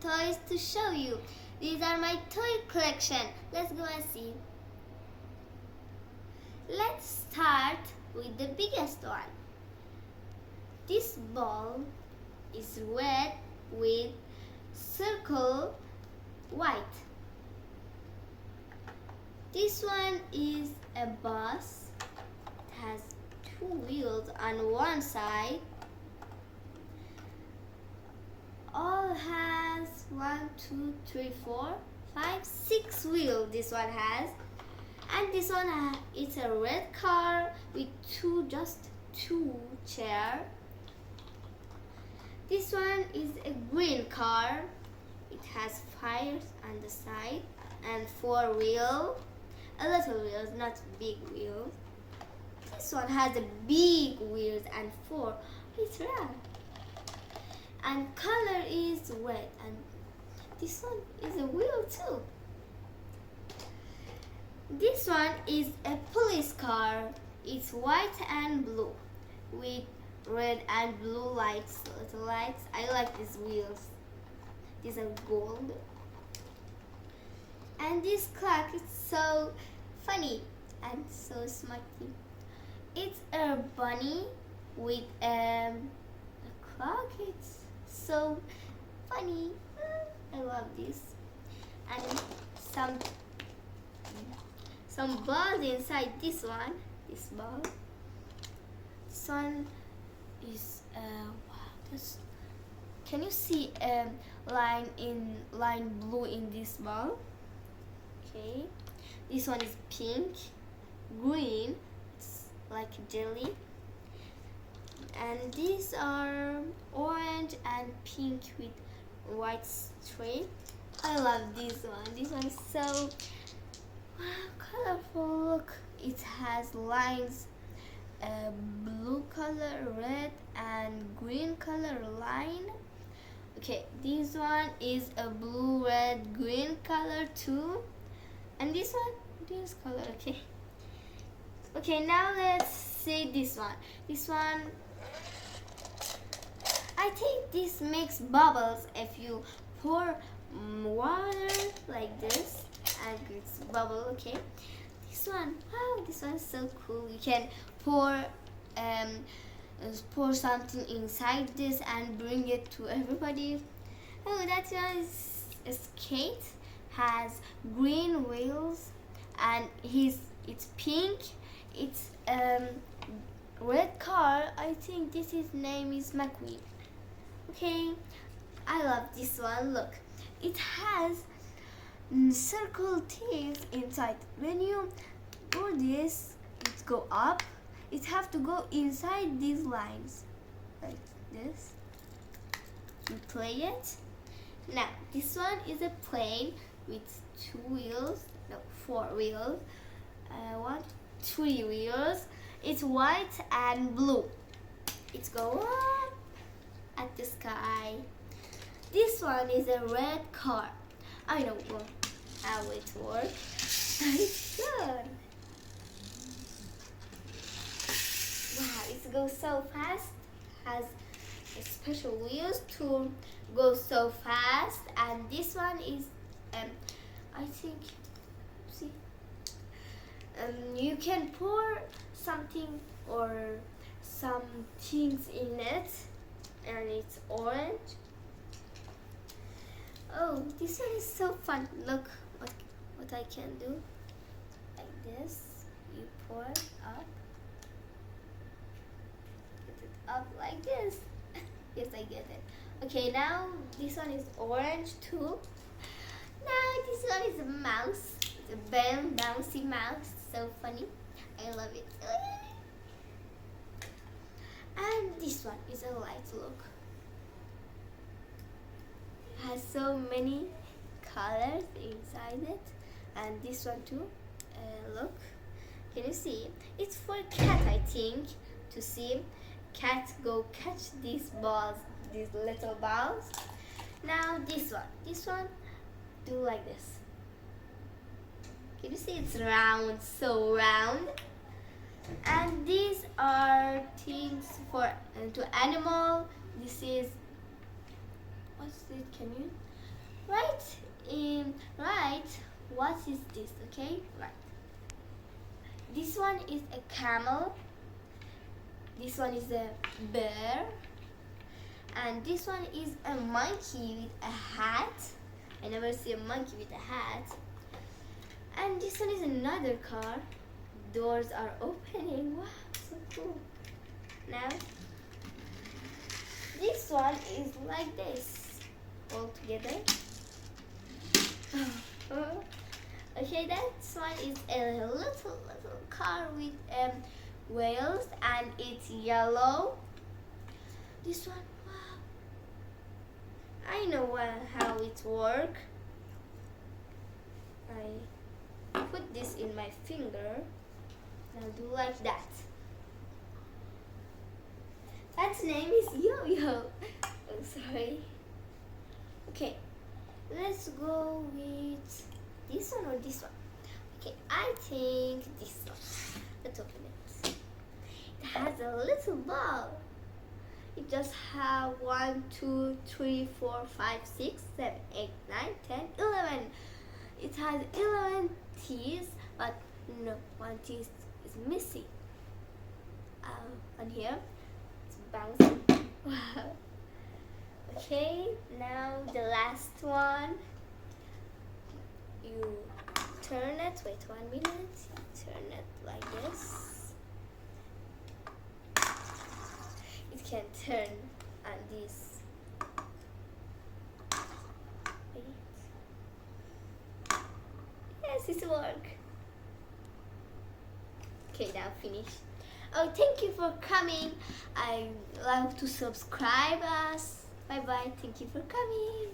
toys to show you. These are my toy collection. Let's go and see. Let's start with the biggest one. This ball is red with circle white. This one is a bus. It has 2 wheels on one side. All has 1, 2, 3, 4, 5, 6 wheels. This one has, and this one it's a red car with just two chairs. This one is a green car. It has fires on the side and 4 wheels, a little wheels, not big wheels. This one has a big wheels and 4. It's red. And color is red, and this one is a wheel too. This one is a police car. It's white and blue with red and blue lights, little lights. I like these wheels. These are gold. And this clock is so funny and so smarty. It's a bunny with a clock. It's so funny. I love this. And some balls inside this one. This ball. This one is wow. Can you see a line blue in this ball? Okay. This one is pink, green. It's like jelly. And these are orange and pink with white stripe. I love this one. This one is so colorful. Look, it has lines, blue color, red and green color line. Okay, this one is a blue, red, green color too. And this one, this color, okay. Okay, now let's see this one. This one, I think this makes bubbles if you pour water like this and it's bubble, okay. This one, wow, this one is so cool. You can pour something inside this and bring it to everybody. Oh, that one is a skate, has green wheels, and it's pink. It's red car. I think his name is McQueen. Okay, I love this one. Look, it has circle things inside. When you do this, it go up. It have to go inside these lines, like this. You play it. Now, this one is a plane with 2 wheels, no, 4 wheels, 3 wheels. It's white and blue. It go up at the sky. This one is a red car. I know how it works. It's good. Wow, it goes so fast. Has special wheels to go so fast. And this one is, I think, see, you can pour something or some things in it, and it's orange. Oh, this one is so fun. Look what I can do. Like this, you pour it up. Get it up like this. Yes, I get it. Okay, now this one is orange too. Now this one is a mouse. It's a bouncy mouse. So funny. I love it. And this one is a light. Look. Has so many colors inside it. And this one too. Look. Can you see? It's for cat, I think. To see cat go catch these balls, these little balls. Now this one do like this. Can you see? It's round, so round. And these are things for to animal. This is, what's it? Can you? Right, what is this? Okay, right. This one is a camel. This one is a bear. And this one is a monkey with a hat. I never see a monkey with a hat. And this one is another car. Doors are opening. Wow, so cool. Now, this one is like this, all together. Okay, that one is a little car with wheels and it's yellow. This one, wow. I know how it works. I put this in my finger. Now do like that. That's name is Yo-Yo. Oh, sorry. Okay, let's go with this one or this one. Okay, I think this one. Let's open it. It has a little ball. It just have 1, 2, 3, 4, 5, 6, 7, 8, 9, 10, 11. It has 11 teeth, but no, one teeth is missing. On here, it's bouncing. Wow. Okay, now the last one. You turn it. Wait 1 minute. Turn it like this. It can turn on this. Wait. Yes, it works. Okay, now finish. Oh, thank you for coming. I love to subscribe us. Bye bye. Thank you for coming.